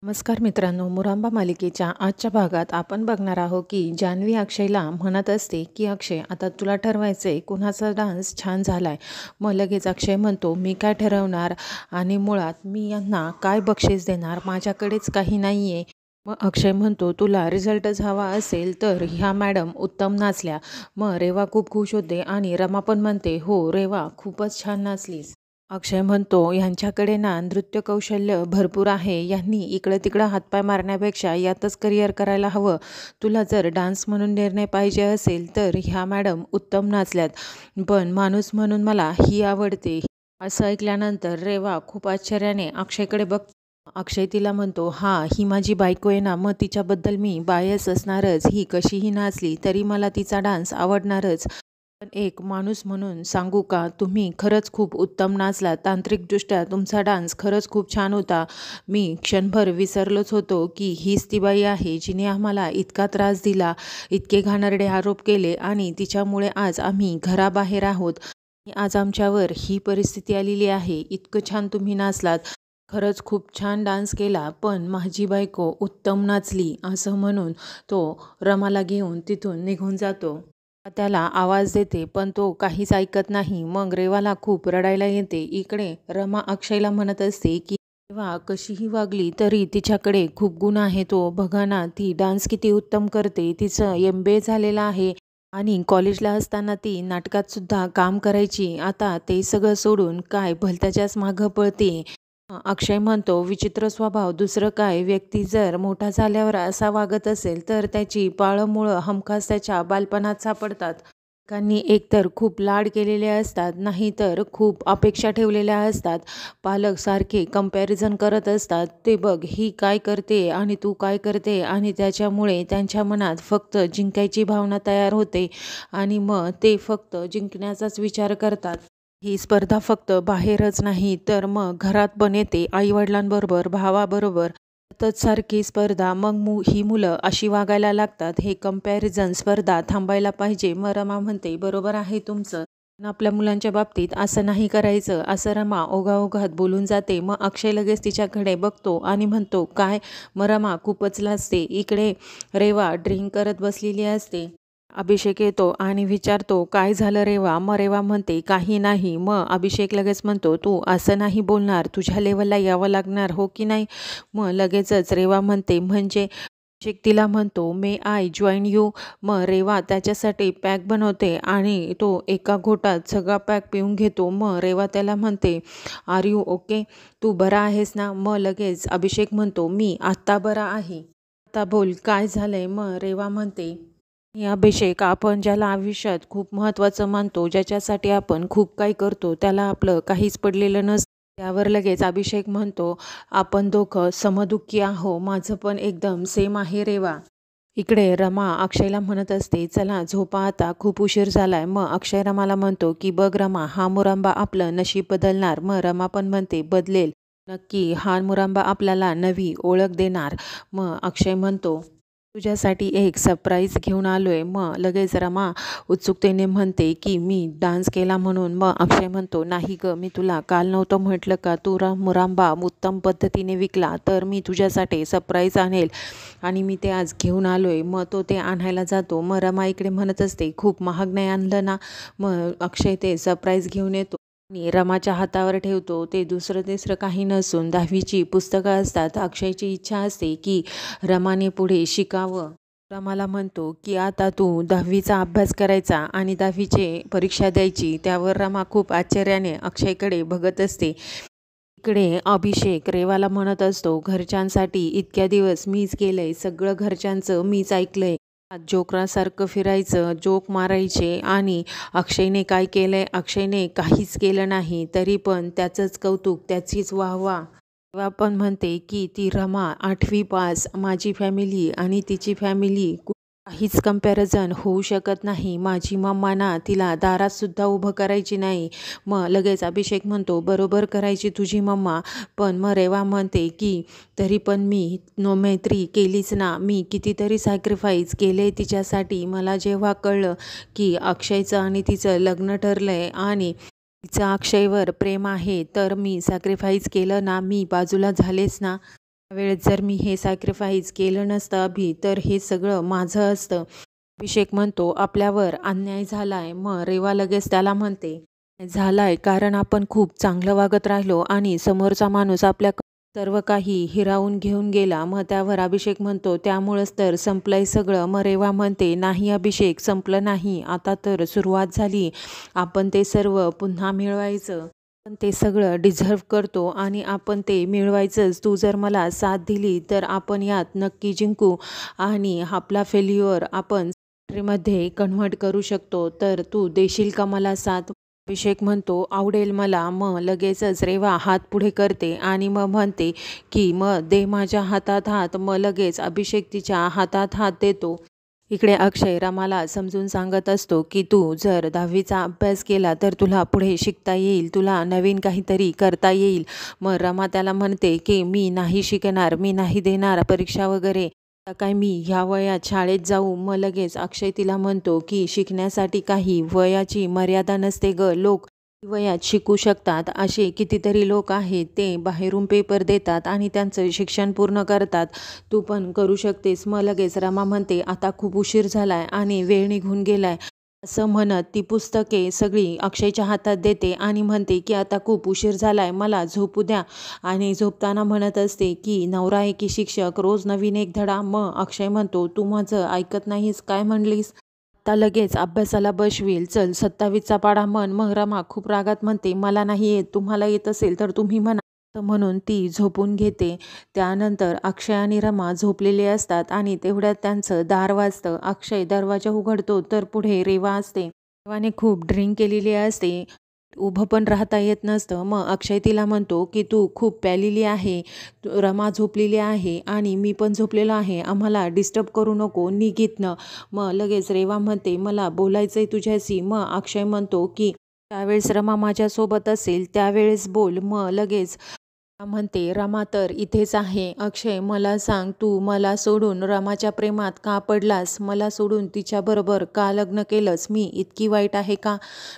नमस्कार मित्रांनो, मुरांबा मालिकेच्या आजच्या भागात आपण बघणार आहोत की जान्हवी अक्षयला म्हणत असते की अक्षय, आता तुला ठरवायचंय कुणाचा डान्स छान झालाय. मग लगेच अक्षय म्हणतो, मी काय ठरवणार आणि मुळात मी यांना काय बक्षीस देणार, माझ्याकडेच काही नाही आहे. मग अक्षय म्हणतो, तुला रिझल्टच हवा असेल तर ह्या मॅडम उत्तम नाचल्या. मग रेवा खूप खुश होते आणि रमा पण म्हणते, हो रेवा खूपच छान नाचलीस. अक्षय म्हणतो, ह्यांच्याकडे ना नृत्य कौशल्य भरपूर आहे, यांनी इकडं तिकडं हातपाय मारण्यापेक्षा यातच करिअर करायला हवं. तुला जर डान्स म्हणून निर्णय पाहिजे असेल तर ह्या मॅडम उत्तम नाचल्यात, पण माणूस म्हणून मला ही आवडते. असं ऐकल्यानंतर रेवा खूप आश्चर्याने अक्षयकडे बघ. अक्षय तिला म्हणतो, हा ही माझी बायको आहे ना, मग तिच्याबद्दल मी बायस असणारच. ही कशीही नाचली तरी मला तिचा डान्स आवडणारच. पण एक माणूस म्हणून सांगू का, तुम्ही खरंच खूप उत्तम नाचला. तांत्रिकदृष्ट्या तुमचा डान्स खरंच खूप छान होता. मी क्षणभर विसरलोच होतो की हीच ती बाई आहे जिने आम्हाला इतका त्रास दिला, इतके घाणेरडे आरोप केले आणि तिच्यामुळे आज आम्ही घराबाहेर आहोत आणि आज आमच्यावर ही परिस्थिती आलेली आहे. इतकं छान तुम्ही नाचलात, खरंच खूप छान डान्स केला, पण माझी बायको उत्तम नाचली. असं म्हणून तो रमाला घेऊन तिथून निघून जातो. त्याला आवाज देते पण तो काहीच ऐकत नाही. मग रेवाला खूप रडायला येते. इकडे रमा अक्षयला म्हणत असते की रेवा कशीही वागली तरी तिच्याकडे खूप गुण आहे. तो बघा ना, ती डान्स किती उत्तम करते, तिचं MBA झालेलं आहे आणि कॉलेजला असताना ती नाटकात सुद्धा काम करायची. आता ते सगळं सोडून काय भलत्याच्याच मागं पळते. अक्षय म्हणतो, विचित्र स्वभाव दुसरं काय, व्यक्ती जर मोठा झाल्यावर असा वागत असेल तर त्याची पाळंमुळं हमखास त्याच्या बालपणात सापडतात. पालकांनी एकतर खूप लाड केलेले असतात, नाहीतर खूप अपेक्षा ठेवलेल्या असतात. पालक सारखे कंपॅरिझन करत असतात. ते बघ ही काय करते आणि तू काय करते, आणि त्याच्यामुळे त्यांच्या मनात फक्त जिंकायची भावना तयार होते आणि मग ते फक्त जिंकण्याचाच विचार करतात. ही स्पर्धा फक्त बाहेरच नाही तर मग घरात पण येते. आईवडिलांबरोबर, भावाबरोबर सतत सारखी स्पर्धा. मग ही मुलं अशी वागायला लागतात. हे कंपॅरिझन स्पर्धा थांबायला पाहिजे. मग रमा म्हणते, बरोबर आहे तुमचं, पण आपल्या मुलांच्या बाबतीत असं नाही करायचं. असं रमा ओघाओघात बोलून जाते. मग अक्षय लगेच तिच्याकडे बघतो आणि म्हणतो, काय. मग रमा खूपच लाजते. इकडे रेवा ड्रिंक करत बसलेली असते. अभिषेक येतो आणि विचारतो, काय झालं रेवा. मग रेवा म्हणते, काही नाही. मग अभिषेक लगेच म्हणतो, तू असं नाही बोलणार, तुझ्या लेवलला यावं लागणार, हो की नाही. मग लगेचच रेवा म्हणते, म्हणजे. अभिषेक तिला म्हणतो, मे आय जॉईन यू. मग रेवा त्याच्यासाठी पॅक बनवते आणि तो एका घोटात सगळा पॅक पिऊन घेतो. मग रेवा त्याला म्हणते, आर यू ओके, तू बरा आहेस ना. मग लगेच अभिषेक म्हणतो, मी आत्ता बरा आहे. आता बोल काय झालंय. मग रेवा म्हणते, अभिषेक, आपण ज्याला आयुष्यात खूप महत्त्वाचं मानतो, ज्याच्यासाठी आपण खूप काही करतो, त्याला आपलं काहीच पडलेलं नसतं. त्यावर लगेच अभिषेक म्हणतो, आपण दोघं समदुःखी आहो. माझं पण एकदम सेम आहे रेवा. इकडे रमा अक्षयला म्हणत असते, चला झोपा आता, खूप उशीर झालाय. मग अक्षय रमाला म्हणतो की बघ रमा, हा मुरांबा आपलं नशीब बदलणार. मग रमा पण म्हणते, बदलेल नक्की, हा मुरांबा आपल्याला नवी ओळख देणार. मग अक्षय म्हणतो, तुझ्यासाठी एक सरप्राईज घेऊन आलोय. मग लगेच रमा उत्सुकतेने म्हणते की मी डान्स केला म्हणून. मग अक्षय म्हणतो, नाही ग, मी तुला काल नव्हतं म्हटलं का, तू मुरांबा उत्तम पद्धतीने विकला तर मी तुझ्यासाठी सरप्राईज आणेल आणि मी ते आज घेऊन आलोय. मग तो ते आणायला जातो. मग रमा इकडे म्हणत असते, खूप महाग नाही आणलं ना. मग अक्षय ते सरप्राईज घेऊन येतो आणि रमाच्या हातावर ठेवतो. ते दुसरं तिसरं काही नसून 10वीची पुस्तकं असतात. अक्षयची इच्छा असते की रमाने पुढे शिकावं. रमाला म्हणतो की आता तू 10वीचा अभ्यास करायचा आणि 10वीची परीक्षा द्यायची. त्यावर रमा खूप आश्चर्याने अक्षयकडे बघत असते. इकडे अभिषेक रेवाला म्हणत असतो, घरच्यांसाठी इतक्या दिवस मीच केलंय, सगळं घरच्यांचं मीच ऐकलंय. जोकरासारखं फिरायचं, जोक मारायचे आणि अक्षयने काय केलंय, अक्षयने काहीच केलं नाही, तरी पण त्याचंच कौतुक, त्याचीच वाहवा. तेव्हा पण म्हणते की ती रमा 8वी पास, माझी फॅमिली आणि तिची फॅमिली काहीच कंपॅरिझन होऊ शकत नाही. माझी मम्मा ना तिला दारात सुद्धा उभं करायची नाही. मग लगेच अभिषेक म्हणतो, बरोबर करायची तुझी मम्मा. पण मग रेवा म्हणते की तरी पण मी मैत्री केलीच ना, मी कितीतरी सॅक्रिफाईस केले तिच्यासाठी. मला जेव्हा कळलं की अक्षयचं आणि तिचं लग्न ठरलंय आणि तिचं अक्षयवर प्रेम आहे तर मी सॅक्रिफाईस केलं ना, मी बाजूला झालेच ना. त्यावेळेस जर मी हे सॅक्रिफाईस केलं नसतं अभि, तर हे सगळं माझं असतं. अभिषेक म्हणतो आपल्यावर अन्याय झालाय. मग रेवा लगेच त्याला म्हणते झालाय कारण आपण खूप चांगलं वागत राहिलो आणि समोरचा माणूस आपल्या सर्व काही हिरावून घेऊन गेला. मग त्यावर अभिषेक म्हणतो त्यामुळंच तर संपलंय सगळं. मग रेवा म्हणते नाही अभिषेक, संपलं नाही, आता तर सुरुवात झाली. आपण ते सर्व पुन्हा मिळवायचं. आपण ते सगळं डिझर्व करतो आणि आपण ते मिळवायचंच. तू जर मला साथ दिली तर आपण यात नक्की जिंकू आणि आपला फेल्युअर आपण मध्ये कन्व्हर्ट करू शकतो. तर तू देशील का मला साथ? अभिषेक म्हणतो आवडेल मला. मग लगेचच रेवा हात पुढे करते आणि मग म्हणते की मग दे माझ्या हातात हात. मग लगेच अभिषेक तिच्या हातात हात देतो. इकडे अक्षय रमाला समजून सांगत असतो की तू जर 10वीचा अभ्यास केला तर तुला पुढे शिकता येईल, तुला नवीन काहीतरी करता येईल. मग रमा त्याला म्हणते की मी नाही शिकणार, मी नाही देणार परीक्षा वगैरे, आता काय मी ह्या वयात शाळेत जाऊ. मग लगेच अक्षय तिला म्हणतो की शिकण्यासाठी काही वयाची मर्यादा नसते ग, लोक वयात शिकू शकतात. असे कितीतरी लोक आहेत ते बाहेरून पेपर देतात आणि त्यांचं शिक्षण पूर्ण करतात, तू पण करू शकतेस. मग लगेच रमा म्हणते आता खूप उशीर झालाय आणि वेळ निघून गेलाय. असं म्हणत ती पुस्तके सगळी अक्षयच्या हातात देते आणि म्हणते की आता खूप उशीर झालाय, मला झोपू द्या. आणि झोपताना म्हणत असते की नवरा आहे की शिक्षक, रोज नवीन एक धडा. मग अक्षय म्हणतो तू माझं ऐकत नाहीस, काय म्हणलीस? आता लगेच अभ्यासाला बसवील, चल 27चा पाढा म्हण. मग रमा खूप रागात म्हणते मला नाही येत, तुम्हाला येत असेल तर तुम्ही म्हणा. असं म्हणून ती झोपून घेते. त्यानंतर अक्षय आणि रमा झोपलेले असतात आणि तेवढ्यात त्यांचं दार वाजतं. अक्षय दरवाजा उघडतो तर पुढे रेवा असते. रेवाने खूप ड्रिंक केलेली असते, उभं पण राहता येत नसतं. मग अक्षय तिला म्हणतो की तू खूप प्यालेली आहे, रमा झोपलेली आहे आणि मी पण झोपलेलो आहे, आम्हाला डिस्टर्ब करू नको, निघितनं. मग लगेच रेवा म्हणते मला बोलायचंय तुझ्याशी. मग अक्षय म्हणतो की त्यावेळेस रमा माझ्यासोबत असेल त्यावेळेस बोल. मग लगेच म्हणते रमा तर इथेच आहे. अक्षय मला सांग, तू मला सोडून रमाच्या प्रेमात का पडलास? मला सोडून तिच्याबरोबर का लग्न केलंस? मी इतकी वाईट आहे का?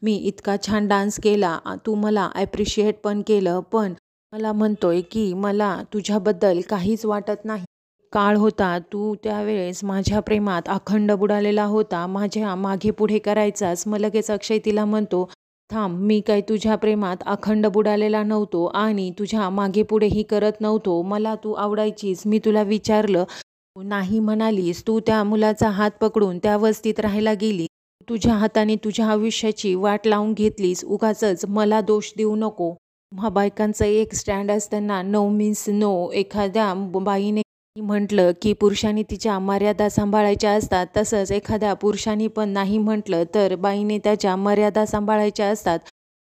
मी इतका छान डान्स केला, तू मला ॲप्रिशिएट पण केलं, पण मला म्हणतोय की मला तुझ्याबद्दल काहीच वाटत नाही. काळ होता तू त्यावेळेस माझ्या प्रेमात अखंड बुडालेला होता, माझ्या मागे पुढे करायचास. मग लगेच अक्षय तिला म्हणतो थांब, मी काय तुझ्या प्रेमात अखंड बुडालेला नव्हतो आणि तुझ्या मागे पुढेही करत नव्हतो. मला तू आवडायचीस, मी तुला विचारलं, तू नाही म्हणालीस. तू त्या मुलाचा हात पकडून त्या वस्तीत राहायला गेली, तुझ्या हाताने तुझ्या आयुष्याची वाट लावून घेतलीस. उगाचच मला दोष देऊ नको. तुम्हा बायकांचं एक स्टँड असताना नो मीन्स नो. एखाद्या बाईने म्हटलं की पुरुषांनी तिच्या मर्यादा सांभाळायच्या असतात, तसंच एखाद्या पुरुषांनी पण नाही म्हटलं तर बाईने त्याच्या मर्यादा सांभाळायच्या असतात.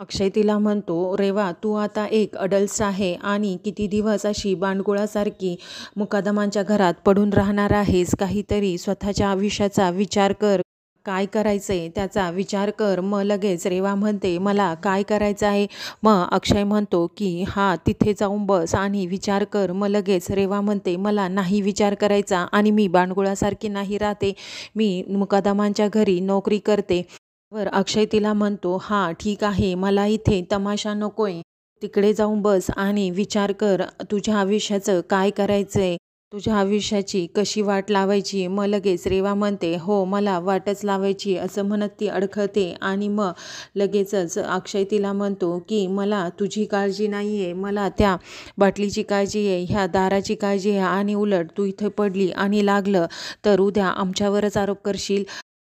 अक्षय तिला म्हणतो रेवा तू आता एक अडल्ट आहे आणि किती दिवस अशी बांडगुळासारखी मुकादमांच्या घरात पडून राहणार आहेस? काहीतरी स्वतःच्या आयुष्याचा विचार कर, काय करायचंय त्याचा विचार कर. मग लगेच रेवा म्हणते मला काय करायचं आहे? मग अक्षय म्हणतो की हा तिथे जाऊन बस आणि विचार कर. मग लगेच रेवा म्हणते मला नाही विचार करायचा आणि मी बांडगुळासारखी नाही राहते, मी मुकादमांच्या घरी नोकरी करते. वर अक्षय तिला म्हणतो हा ठीक आहे, मला इथे तमाशा नकोय, तिकडे जाऊन बस आणि विचार कर तुझ्या आयुष्याचं काय करायचंय, तुझ्या आयुष्याची कशी वाट लावायची. मग लगेच रेवा म्हणते हो मला वाटच लावायची. असं म्हणत ती अडखळते आणि मग लगेचच अक्षय तिला म्हणतो की मला तुझी काळजी नाही आहे, मला त्या बाटलीची काळजी आहे, ह्या दाराची काळजी आहे आणि उलट तू इथे पडली आणि लागलं तर उद्या आमच्यावरच आरोप करशील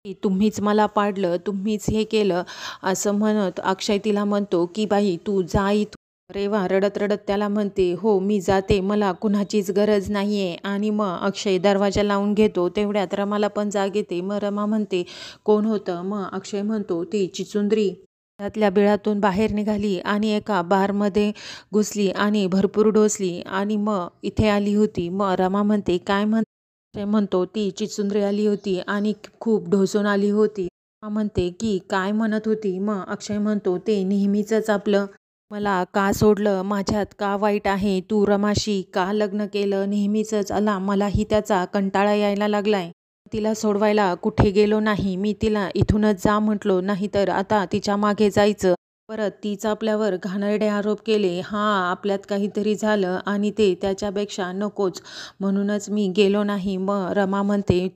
की तुम्हीच मला पाडलं, तुम्हीच हे केलं. असं म्हणत अक्षय तिला म्हणतो की बाई तू जा इथून. रेवा रडत रडत त्याला म्हणते हो मी जाते, मला कुणाचीच गरज नाही आहे. आणि मग अक्षय दरवाजा लावून घेतो. तेवढ्यात रमाला पण जाग येते. मग रमा म्हणते कोण होतं? मग अक्षय म्हणतो ती चिचुंद्री त्यातल्या बिळातून बाहेर निघाली आणि एका बारमध्ये घुसली आणि भरपूर डोसली आणि मग इथे आली होती. मग रमा म्हणते काय अक्षय म्हणतो ती चिचुंद्री आली होती आणि खूप ढोसून आली होती. रमा म्हणते की काय म्हणत होती? मग अक्षय म्हणतो ते नेहमीचंच आपलं, मला का सोडलं, माझ्यात का वाईट आहे, तू रमाशी का लग्न केलं, नेहमीचंच आला, मलाही त्याचा कंटाळा यायला लागलाय. तिला सोडवायला कुठे गेलो नाही, मी तिला इथूनच जा म्हटलो, नाहीतर आता तिच्या मागे जायचं परत तीच आपल्यावर घाणेरडे आरोप केले. हां, आपल्यात काहीतरी झालं आणि ते त्याच्यापेक्षा नकोच, म्हणूनच मी गेलो नाही. मग रमा म्हणते,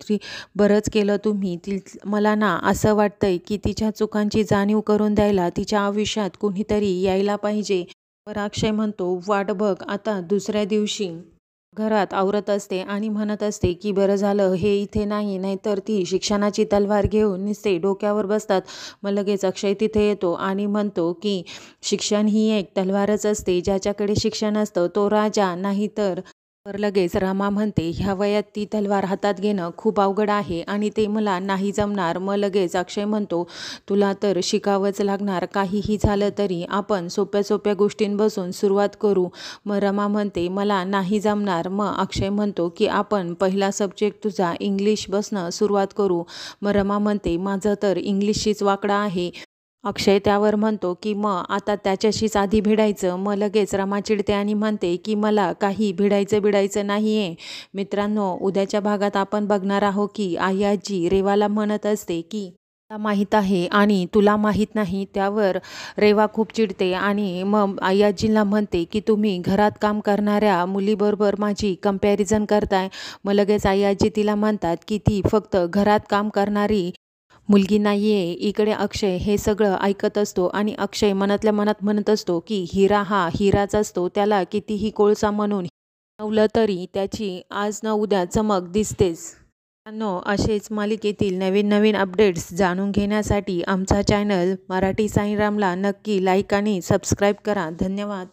बरंच केलं तुम्ही. मला ना असं वाटतंय की तिच्या चुकांची जाणीव करून द्यायला तिच्या आयुष्यात कुणीतरी यायला पाहिजे. तर अक्षय म्हणतो, वाट बघ आता. दुसऱ्या दिवशी घरात आवरत असते आणि म्हणत असते की बरं झालं हे इथे नाही, नाहीतर ती शिक्षणाची तलवार घेऊन नुसते डोक्यावर बसतात. मग लगेच अक्षय तिथे येतो आणि म्हणतो की शिक्षण ही एक तलवारच असते, ज्याच्याकडे शिक्षण असतं तो राजा. तर लगेच रमा म्हणते, ह्या वयात ती तलवार हातात घेणं खूप अवघड आहे आणि ते मला नाही जमणार. मग लगेच अक्षय म्हणतो, तुला तर शिकावंच लागणार. काहीही झालं तरी आपण सोप्या सोप्या गोष्टींपासून सुरुवात करू. मग रमा म्हणते, मला नाही जमणार. मग अक्षय म्हणतो की आपण पहिला सब्जेक्ट तुझा इंग्लिशपासून सुरुवात करू. मग रमा म्हणते, माझं तर इंग्लिशशीच वाकडा आहे. अक्षय त्यावर म्हणतो की मग आता त्याच्याशीच आधी भिडायचं. मग लगेच रमा चिडते आणि म्हणते की मला काही भिडायचं नाही आहे. मित्रांनो, उद्याच्या भागात आपण बघणार आहोत की आई रेवाला म्हणत असते की मला माहीत आहे आणि तुला माहीत नाही. त्यावर रेवा खूप चिडते आणि मग आजीला म्हणते की तुम्ही घरात काम करणाऱ्या मुलीबरोबर माझी कंपॅरिझन करताय. मग लगेच आजी तिला म्हणतात की ती फक्त घरात काम करणारी मुलगी नाहीये. इकडे अक्षय हे सगळं ऐकत असतो आणि अक्षय मनातल्या मनात म्हणत असतो की हिरा हा हिराच असतो. त्याला कितीही कोळसा म्हणून नवलं तरी त्याची आज ना उद्या चमक दिसतेच. मित्रांनो, असेच मालिकेतील नवीन नवीन अपडेट्स जाणून घेण्यासाठी आमचा चॅनल मराठी साईरामला नक्की लाईक आणि सबस्क्राईब करा. धन्यवाद.